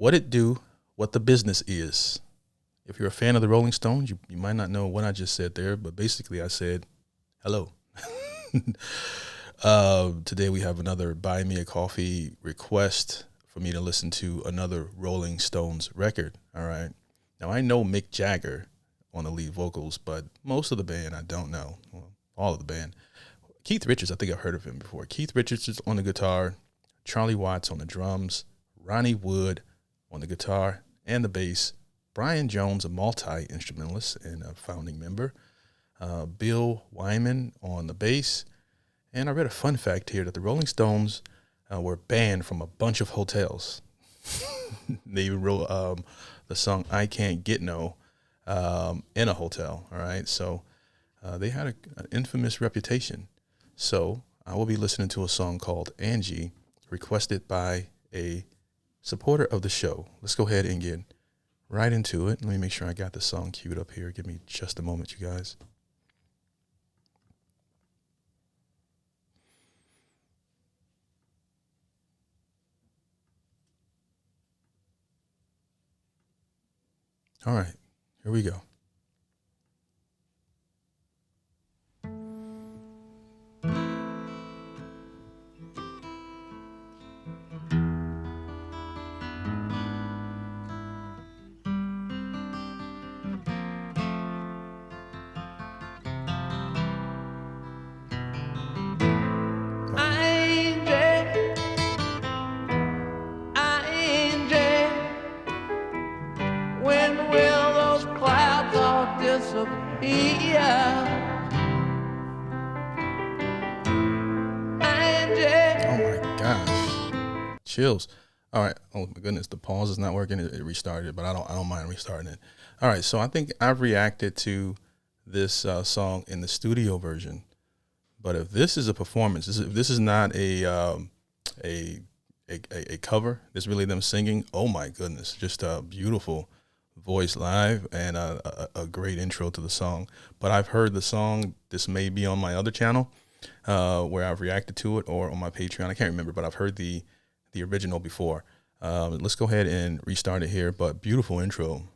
what it do, what the business is. If you're a fan of the Rolling Stones, you might not know what I just said there, but basically I said hello. Today we have another Buy Me a Coffee request for me to listen to another Rolling Stones record. All right. Now I know Mick Jagger on the lead vocals, but most of the band I don't know. Well, all of the band. Keith Richards, I think I've heard of him before. Keith Richards is on the guitar, Charlie Watts on the drums, Ronnie Wood on the guitar and the bass, Brian Jones, a multi-instrumentalist and a founding member, Bill Wyman on the bass. And I read a fun fact here that the Rolling Stones were banned from a bunch of hotels. They even wrote the song I Can't Get No in a hotel, all right? So they had an infamous reputation. So I will be listening to a song called Angie, requested by a supporter of the show. Let's go ahead and get right into it. Let me make sure I got the song queued up here. Give me just a moment, you guys. All right, here we go. Chills. All right. Oh my goodness, the pause is not working. It restarted, but I don't mind restarting it. All right. So I think I've reacted to this song in the studio version, but if this is a performance, if this is not a cover, it's really them singing. Oh my goodness, just a beautiful voice live and a great intro to the song. But I've heard the song. This may be on my other channel where I've reacted to it, or on my Patreon. I can't remember, but I've heard the original before. Let's go ahead and restart it here, but beautiful intro.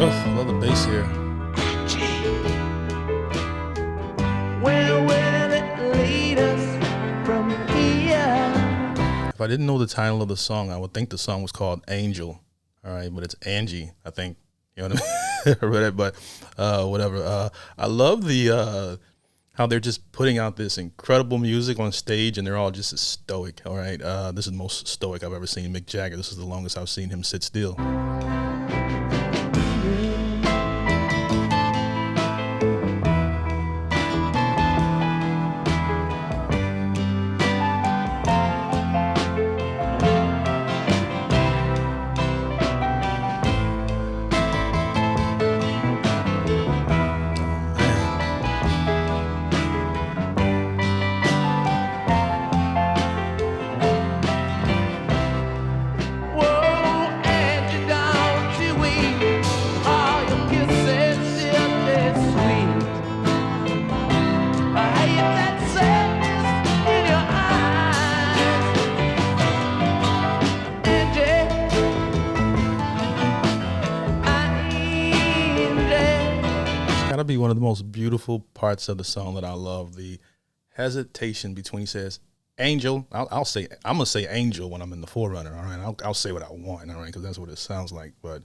Oh, I love the bass here. Where will it lead us from here? If I didn't know the title of the song, I would think the song was called Angel. All right, but it's Angie, I think. You know what I mean? But whatever. I love the how they're just putting out this incredible music on stage, and they're all just as stoic. All right, this is the most stoic I've ever seen Mick Jagger. This is the longest I've seen him sit still. Gotta be one of the most beautiful parts of the song that I love. The hesitation between, he says, "Angel." I'm gonna say "Angel" when I'm in the Forerunner. All right, I'll say what I want. All right, because that's what it sounds like. But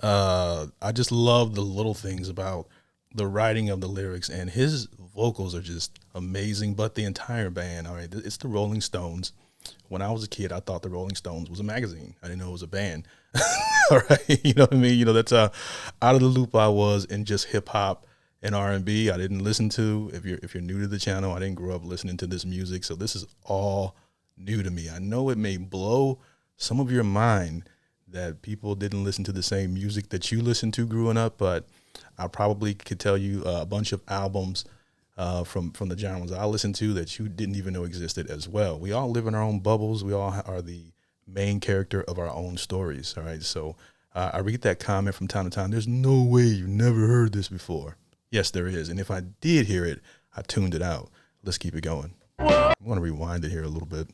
I just love the little things about the writing of the lyrics, and his vocals are just amazing. But the entire band, all right, it's the Rolling Stones. When I was a kid, I thought the Rolling Stones was a magazine. I didn't know it was a band. All right, you know what I mean? You know, that's how out of the loop I was in just hip hop and R&B. I didn't listen to, if you're new to the channel, I didn't grow up listening to this music, so this is all new to me. I know it may blow some of your mind that people didn't listen to the same music that you listened to growing up, but I probably could tell you a bunch of albums from the genres I listened to that you didn't even know existed as well. We all live in our own bubbles. We all are the main character of our own stories. All right. So I read that comment from time to time. There's no way you never heard this before. Yes, there is. And if I did hear it, I tuned it out. Let's keep it going. I want to rewind it here a little bit.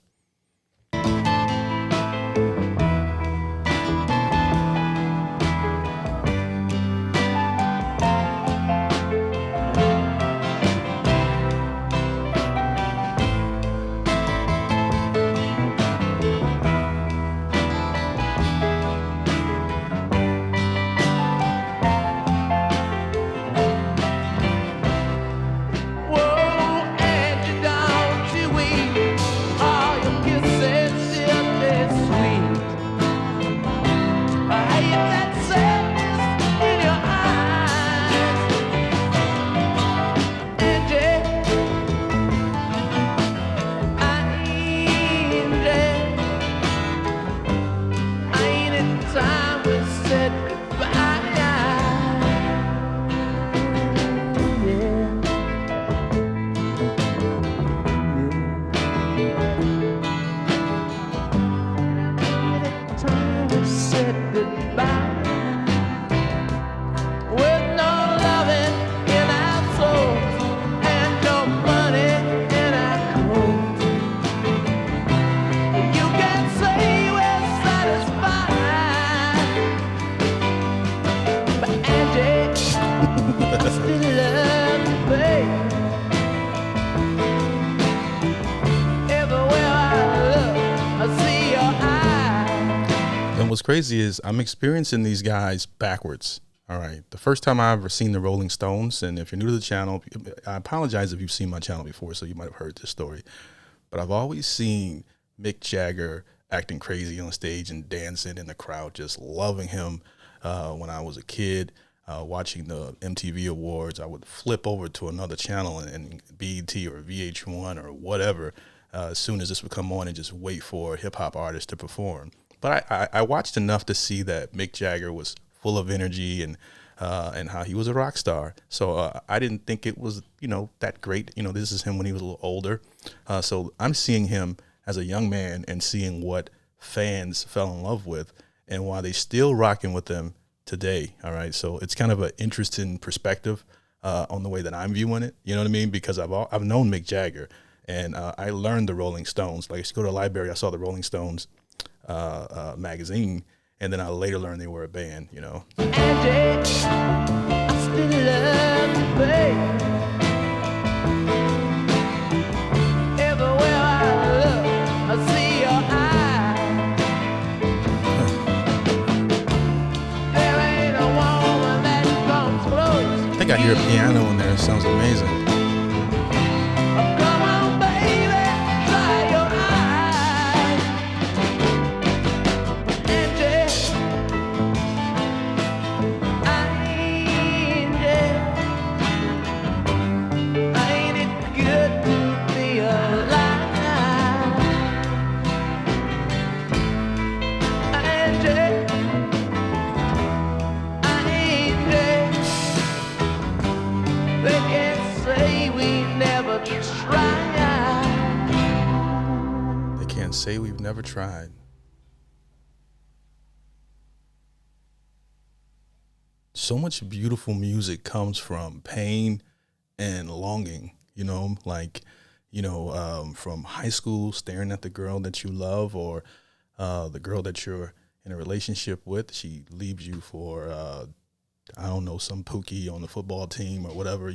What's crazy is I'm experiencing these guys backwards. All right. The first time I ever seen the Rolling Stones, and if you're new to the channel, I apologize if you've seen my channel before, so you might have heard this story. But I've always seen Mick Jagger acting crazy on stage and dancing in the crowd, just loving him. When I was a kid, watching the MTV Awards, I would flip over to another channel and BET or VH1 or whatever, as soon as this would come on, and just wait for a hip hop artist to perform. But I watched enough to see that Mick Jagger was full of energy and how he was a rock star. So I didn't think it was, that great. This is him when he was a little older. So I'm seeing him as a young man and seeing what fans fell in love with and why they still rocking with them today. All right. So it's kind of an interesting perspective on the way that I'm viewing it. You know what I mean? Because I've known Mick Jagger, and I learned the Rolling Stones. Like, I used to go to the library, I saw the Rolling Stones magazine, and then I later learned they were a band. Angie, I still love you, babe. Everywhere I look, I see your eyes. There ain't a woman that comes close. I think I hear a piano in there. It sounds amazing. say we've never tried. So much beautiful music comes from pain and longing, from high school, staring at the girl that you love, or the girl that you're in a relationship with. She leaves you for, I don't know, some pookie on the football team or whatever,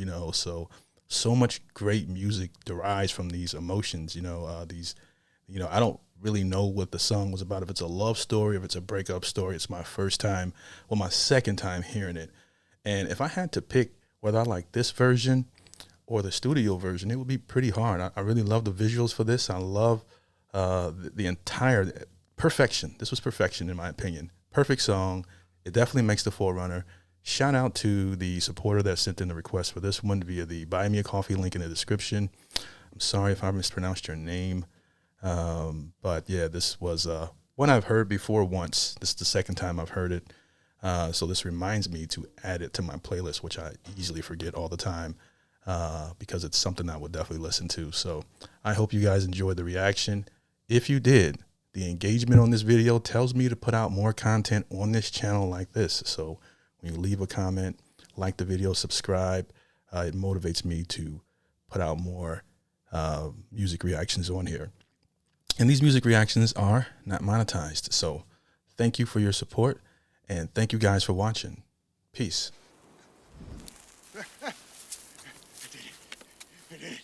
so much great music derives from these emotions, I don't really know what the song was about, if it's a love story, if it's a breakup story. It's my second time hearing it. And if I had to pick whether I like this version or the studio version, it would be pretty hard. I really love the visuals for this. I love the entire perfection. This was perfection in my opinion. Perfect song. It definitely makes the forerunner. Shout out to the supporter that sent in the request for this one via the Buy Me a Coffee link in the description. I'm sorry if I mispronounced your name. But yeah, this was one I've heard before once. This is the second time I've heard it. So this reminds me to add it to my playlist, which I easily forget all the time because it's something I would definitely listen to. So I hope you guys enjoyed the reaction. If you did, the engagement on this video tells me to put out more content on this channel like this. So when you leave a comment, like the video, subscribe, it motivates me to put out more music reactions on here. And these music reactions are not monetized. So thank you for your support, and thank you guys for watching. Peace. I did it.